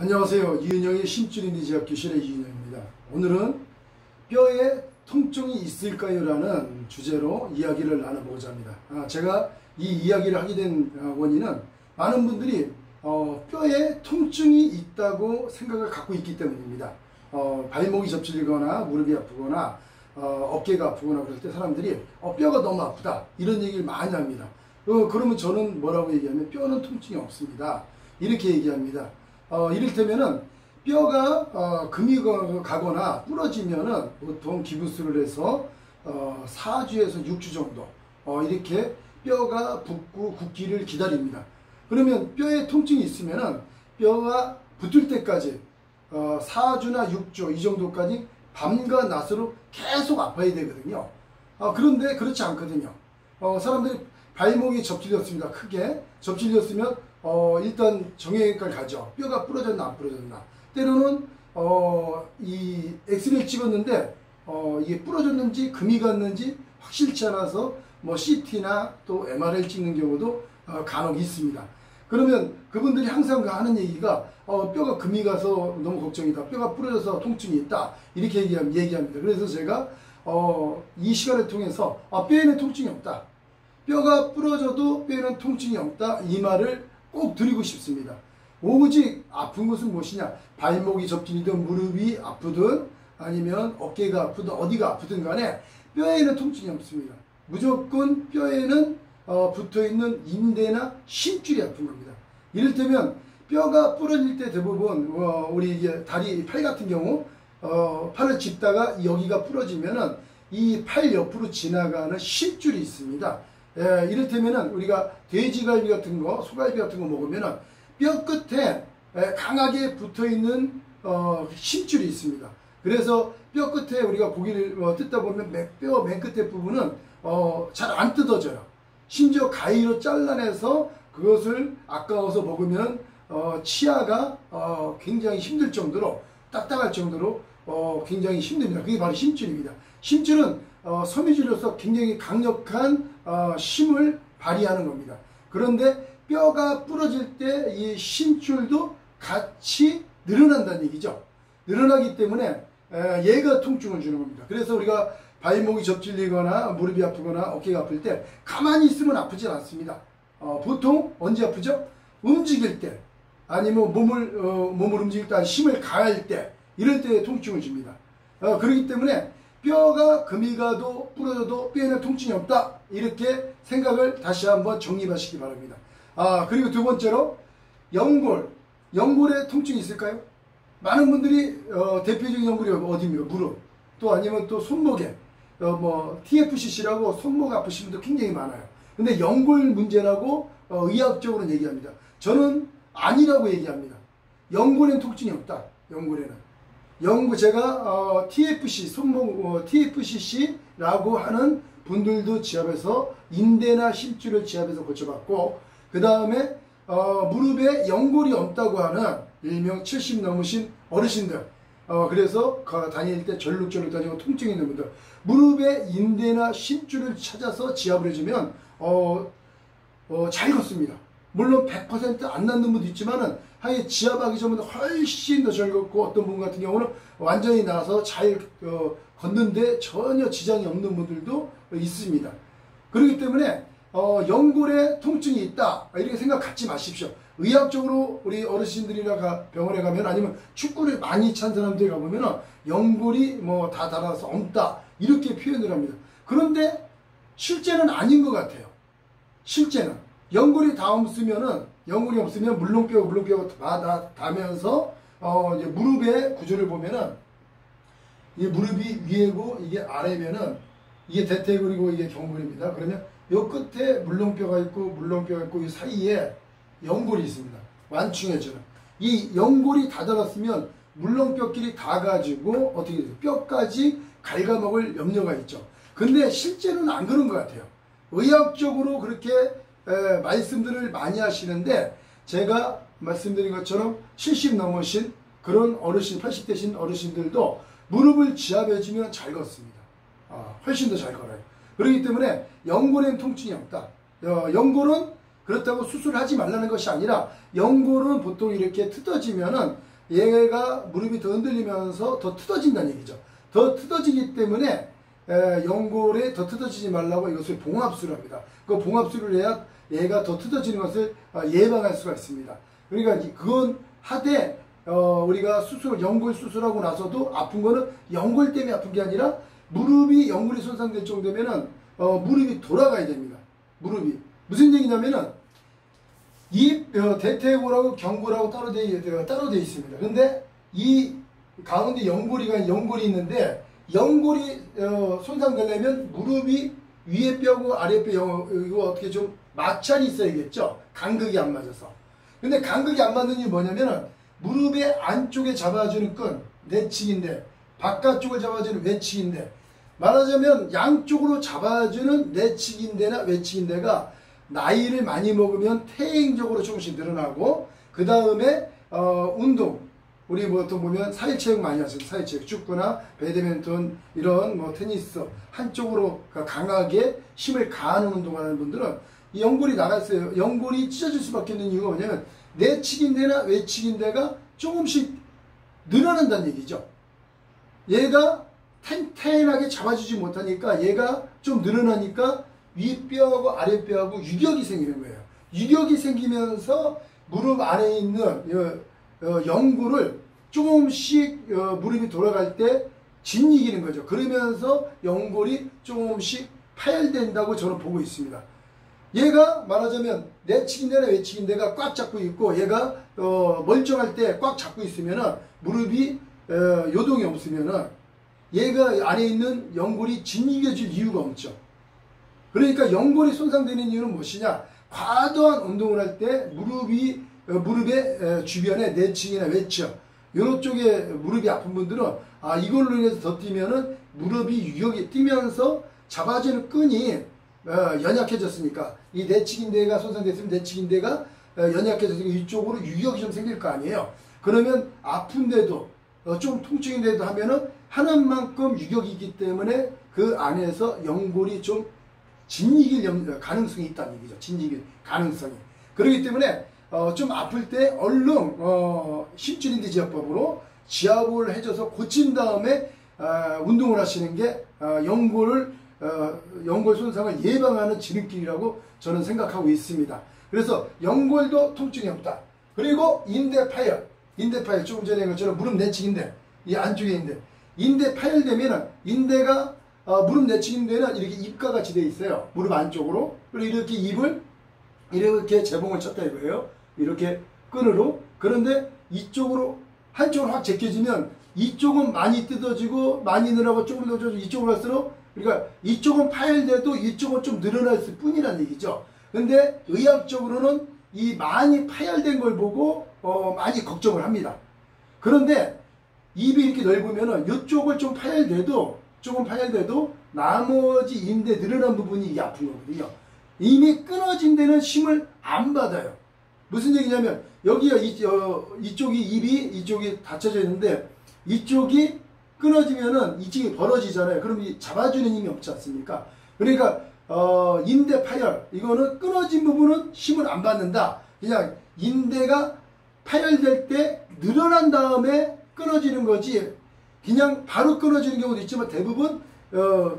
안녕하세요. 이은영의 심줄인지학교실의 이은영입니다. 오늘은 뼈에 통증이 있을까요? 라는 주제로 이야기를 나눠보고자 합니다. 제가 이 이야기를 하게 된 원인은 많은 분들이 뼈에 통증이 있다고 생각을 갖고 있기 때문입니다. 발목이 접질리거나 무릎이 아프거나 어깨가 아프거나 그럴 때 사람들이 뼈가 너무 아프다 이런 얘기를 많이 합니다. 그러면 저는 뭐라고 얘기하면 뼈는 통증이 없습니다 이렇게 얘기합니다. 이를테면은 뼈가 금이 가거나 부러지면은 보통 기부스를 해서 4주에서 6주 정도 이렇게 뼈가 붓고 굳기를 기다립니다. 그러면 뼈에 통증이 있으면은 뼈가 붙을 때까지 4주나 6주 이 정도까지 밤과 낮으로 계속 아파야 되거든요. 그런데 그렇지 않거든요. 사람들이 발목이 접질렸습니다. 크게 접질렸으면 일단 정형외과를 가죠. 뼈가 부러졌나 안 부러졌나. 때로는 이 엑스레이를 찍었는데 이게 부러졌는지 금이 갔는지 확실치 않아서 뭐 CT나 또 MRI를 찍는 경우도 간혹 있습니다. 그러면 그분들이 항상 하는 얘기가 뼈가 금이 가서 너무 걱정이다. 뼈가 부러져서 통증이 있다. 이렇게 얘기합니다. 그래서 제가 이 시간을 통해서 뼈에는 통증이 없다. 뼈가 부러져도 뼈에는 통증이 없다. 이 말을 꼭 드리고 싶습니다. 오직 아픈 것은 무엇이냐? 발목이 접질리든 무릎이 아프든 아니면 어깨가 아프든 어디가 아프든 간에 뼈에는 통증이 없습니다. 무조건 뼈에는 붙어있는 인대나 심줄이 아픈 겁니다. 이를테면 뼈가 부러질 때 대부분 우리 다리 팔 같은 경우 팔을 짚다가 여기가 부러지면은 이 팔 옆으로 지나가는 심줄이 있습니다. 이를테면은 우리가 돼지갈비 같은 거, 소갈비 같은 거 먹으면은 뼈 끝에 강하게 붙어 있는 심줄이 있습니다. 그래서 뼈 끝에 우리가 고기를 뜯다 보면 뼈 맨 끝에 부분은 잘 안 뜯어져요. 심지어 가위로 잘라내서 그것을 아까워서 먹으면 치아가 굉장히 힘들 정도로 딱딱할 정도로 굉장히 힘듭니다. 그게 바로 심줄입니다. 심줄은 섬유질로서 굉장히 강력한 힘을 발휘하는 겁니다. 그런데 뼈가 부러질 때 이 심줄도 같이 늘어난다는 얘기죠. 늘어나기 때문에 얘가 통증을 주는 겁니다. 그래서 우리가 발목이 접질리거나 무릎이 아프거나 어깨가 아플 때 가만히 있으면 아프진 않습니다. 보통 언제 아프죠? 움직일 때 아니면 몸을 움직일 때 힘을 가할 때 이럴 때 통증을 줍니다. 그렇기 때문에 뼈가 금이 가도 부러져도 뼈에는 통증이 없다 이렇게 생각을 다시 한번 정립하시기 바랍니다. 그리고 두 번째로 연골에 통증이 있을까요? 많은 분들이 대표적인 연골이 어디입니까? 무릎 또 아니면 또 손목에 TFCC라고 손목 아프신 분도 굉장히 많아요. 근데 연골 문제라고 의학적으로는 얘기합니다. 저는 아니라고 얘기합니다. 연골에는 통증이 없다. 제가 TFC, 손목 TFCC라고 하는 분들도 지압해서 인대나 심줄을 지압해서 고쳐봤고, 그 다음에 무릎에 연골이 없다고 하는 일명 70 넘으신 어르신들, 그래서 다닐 때 절룩절룩 다니고 통증이 있는 분들, 무릎에 인대나 심줄을 찾아서 지압을 해주면 잘 걷습니다. 물론 100% 안 낫는 분도 있지만은 하여 지압하기 전보다 훨씬 더 잘 걷고, 어떤 분 같은 경우는 완전히 나서 잘 걷는데 전혀 지장이 없는 분들도 있습니다. 그렇기 때문에 연골에 통증이 있다 이렇게 생각 갖지 마십시오. 의학적으로 우리 어르신들이나 병원에 가면 아니면 축구를 많이 찬 사람들이 가보면 연골이 다 닳아서 없다 이렇게 표현을 합니다. 그런데 실제는 아닌 것 같아요. 실제는 연골이 연골이 없으면 물렁뼈가 닿으면서 이제 무릎의 구조를 보면은 이 무릎이 위에고 이게 아래면은 이게 대퇴골이고 이게 경골입니다. 그러면 요 끝에 물렁뼈가 있고 이 사이에 연골이 있습니다. 완충해주는 이 연골이 다 닳았으면 물렁뼈끼리 닿아가지고 어떻게 돼요? 뼈까지 갉아먹을 염려가 있죠. 근데 실제는 안 그런 것 같아요. 의학적으로 그렇게 말씀들을 많이 하시는데, 제가 말씀드린 것처럼 70 넘으신 그런 어르신, 80대신 어르신들도 무릎을 지압해주면 잘 걷습니다. 훨씬 더 잘 걸어요. 그렇기 때문에 연골에는 통증이 없다. 연골은 그렇다고 수술을 하지 말라는 것이 아니라, 연골은 보통 이렇게 뜯어지면은 얘가 무릎이 더 흔들리면서 더 트어진다는 얘기죠. 더 트어지기 때문에 연골에 더 트어지지 말라고 이것을 봉합술을 합니다. 그 봉합술을 해야 얘가 더 트어지는 것을 예방할 수가 있습니다. 그러니까 그건 하되 우리가 연골 수술하고 나서도 아픈 거는 연골 때문에 아픈 게 아니라 무릎이 연골이 손상될 정도면은 무릎이 돌아가야 됩니다. 무릎이 무슨 얘기냐면은 이 대퇴골하고 경골하고 따로 돼 있습니다. 근데 이 가운데 연골이 있는데 연골이 손상되려면 무릎이 위에 뼈고 아래 뼈 이거 어떻게 좀 마찰이 있어야겠죠. 간극이 안 맞아서. 근데 간극이 안 맞는 이유 뭐냐면은 무릎의 안쪽에 잡아주는 끈 내측인데 바깥쪽을 잡아주는 외측인데 말하자면 양쪽으로 잡아주는 내측인대나 외측인대가 나이를 많이 먹으면 퇴행적으로 조금씩 늘어나고 그 다음에 운동 우리 보통 보면 사회체육 많이 하시죠. 사회체육 축구나 배드민턴 이런 테니스 한쪽으로 강하게 힘을 가하는 운동하는 분들은 이 연골이 나갔어요. 연골이 찢어질 수밖에 없는 이유가 뭐냐면 내측인대나 외측인대가 조금씩 늘어난다는 얘기죠. 얘가 탄탄하게 잡아주지 못하니까 얘가 좀 늘어나니까 윗뼈하고 아랫뼈하고 유격이 생기는 거예요. 유격이 생기면서 무릎 안에 있는 연골을 조금씩 무릎이 돌아갈 때 짓이기는 거죠. 그러면서 연골이 조금씩 파열된다고 저는 보고 있습니다. 얘가 말하자면 내측인대나 외측인대가 꽉 잡고 있고 얘가 멀쩡할 때 꽉 잡고 있으면은 무릎이 요동이 없으면은 얘가 안에 있는 연골이 짓이겨질 이유가 없죠. 그러니까 연골이 손상되는 이유는 무엇이냐? 과도한 운동을 할 때 무릎의 주변에 내측이나 외측 이런 쪽에 무릎이 아픈 분들은 이걸로 인해서 더 뛰면은 무릎이 유격이 뛰면서 잡아주는 끈이 연약해졌으니까 이 내측인대가 손상됐으면 내측인대가 연약해졌으니까 이쪽으로 유격이 좀 생길 거 아니에요. 그러면 아픈데도 좀 통증인데도 하면은 하는 만큼 유격이 있기 때문에 그 안에서 연골이 좀 짓이길 가능성이 있다는 얘기죠. 짓이길 가능성이. 그렇기 때문에 좀 아플 때 얼른 힘줄인대 지압법으로 지압을 해줘서 고친 다음에 운동을 하시는 게 연골 손상을 예방하는 지름길이라고 저는 생각하고 있습니다. 그래서 연골도 통증이 없다. 그리고 인대 파열 조금 전에 한 것처럼 무릎 내측인대 이 안쪽에 있는데 인대 파열되면은 인대가 무릎 내측인대는 이렇게 입과 같이 되어 있어요. 무릎 안쪽으로. 그리고 이렇게 입을 이렇게 재봉을 쳤다 이거예요. 이렇게 끈으로. 그런데 이쪽으로 한쪽으로 확 제껴지면 이쪽은 많이 뜯어지고 많이 늘어나고 조금 더 이쪽으로 갈수록 그러니까 이쪽은 파열돼도 이쪽은 좀 늘어날 뿐이라는 얘기죠. 근데 의학적으로는 이 많이 파열된 걸 보고 많이 걱정을 합니다. 그런데 입이 이렇게 넓으면은 이쪽을 조금 파열돼도 나머지 인대 늘어난 부분이 이게 아픈 거거든요. 이미 끊어진 데는 힘을 안 받아요. 무슨 얘기냐면 여기가 이쪽이 입이 이쪽이 닫혀져 있는데 이쪽이 끊어지면은 이쪽이 벌어지잖아요. 그럼 잡아주는 힘이 없지 않습니까? 그러니까 인대 파열 이거는 끊어진 부분은 힘을 안 받는다. 그냥 인대가 파열될 때 늘어난 다음에 끊어지는 거지 그냥 바로 끊어지는 경우도 있지만 대부분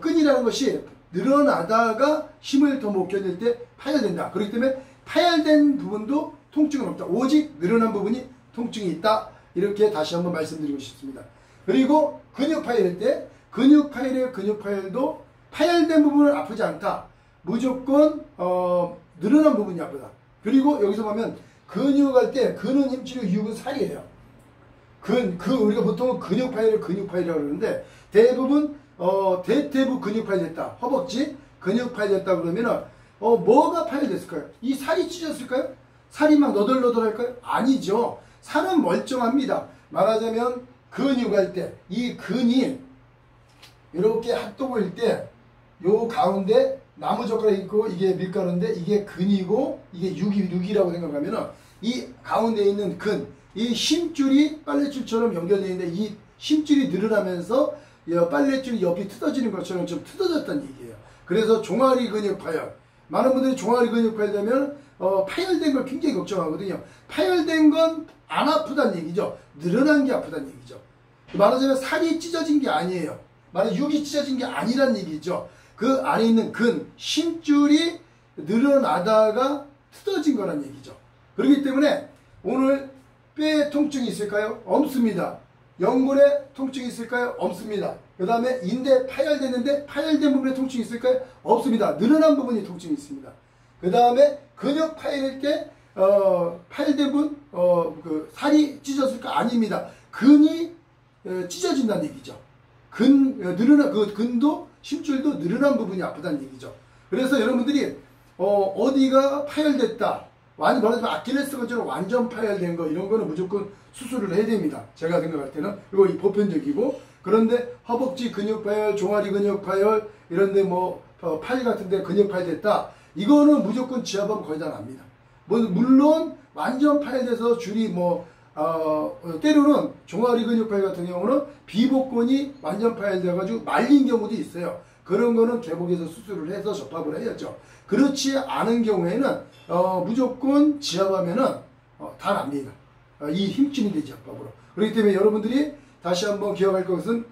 끈이라는 것이 늘어나다가 힘을 더 못 견딜 때 파열된다. 그렇기 때문에 파열된 부분도 통증은 없다. 오직 늘어난 부분이 통증이 있다. 이렇게 다시 한번 말씀드리고 싶습니다. 그리고 근육 파열일 때 근육 파열도 파열된 부분은 아프지 않다. 무조건 늘어난 부분이 아프다. 그리고 여기서 보면 근육할 때 근은 힘줄이고 육은 살이에요. 우리가 보통은 근육 파열이라고 그러는데 대부분 대퇴부 근육 파열됐다. 허벅지 근육 파열됐다 그러면은 뭐가 파열됐을까요? 이 살이 찢었을까요? 살이 막 너덜너덜할까요? 아니죠. 살은 멀쩡합니다. 말하자면 근육할 때 이 근이 이렇게 합동일 때 요 가운데 나무젓가락이 있고 이게 밀가루인데 이게 근이고 이게 육이라고 생각하면은 이 가운데 있는 이 힘줄이 빨래줄처럼 연결되어 있는데 이 힘줄이 늘어나면서 빨래줄이 옆이 뜯어지는 것처럼 좀 뜯어졌다는 얘기예요. 그래서 종아리 근육 파열. 많은 분들이 종아리 근육 파열되면 파열된 걸 굉장히 걱정하거든요. 파열된 건 안 아프다는 얘기죠. 늘어난 게 아프다는 얘기죠. 말하자면 살이 찢어진 게 아니에요. 말하자면 육이 찢어진 게 아니란 얘기죠. 그 안에 있는 심줄이 늘어나다가 뜯어진 거란 얘기죠. 그렇기 때문에 오늘 뼈에 통증이 있을까요? 없습니다. 연골에 통증이 있을까요? 없습니다. 그 다음에 인대 파열되는데 파열된 부분에 통증이 있을까요? 없습니다. 늘어난 부분이 통증이 있습니다. 그 다음에 근육 파열일 때 파열된 부분 살이 찢어질까? 아닙니다. 근이 찢어진다는 얘기죠. 늘어난 근도 심줄도 늘어난 부분이 아프다는 얘기죠. 그래서 여러분들이 어디가 파열됐다, 말하자면 아킬레스건처럼 완전 파열된 거, 이런 거는 무조건 수술을 해야 됩니다. 제가 생각할 때는. 그리고 이 보편적이고. 그런데 허벅지 근육 파열, 종아리 근육 파열, 이런데 팔 같은데 근육 파열됐다, 이거는 무조건 지압하면 거의 다 납니다. 물론 완전 파열돼서 줄이 때로는 종아리 근육 파열 같은 경우는 비복근이 완전 파열돼가지고 말린 경우도 있어요. 그런 거는 개복에서 수술을 해서 접합을 해야죠. 그렇지 않은 경우에는 무조건 지압하면은 다 납니다. 이 힘줄인대 지압법으로. 그렇기 때문에 여러분들이 다시 한번 기억할 것은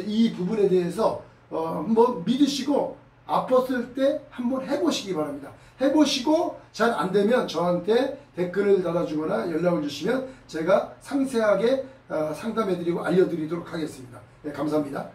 이 부분에 대해서 한번 믿으시고 아팠을 때 한번 해보시기 바랍니다. 해보시고 잘 안되면 저한테 댓글을 달아주거나 연락을 주시면 제가 상세하게 상담해드리고 알려드리도록 하겠습니다. 네, 감사합니다.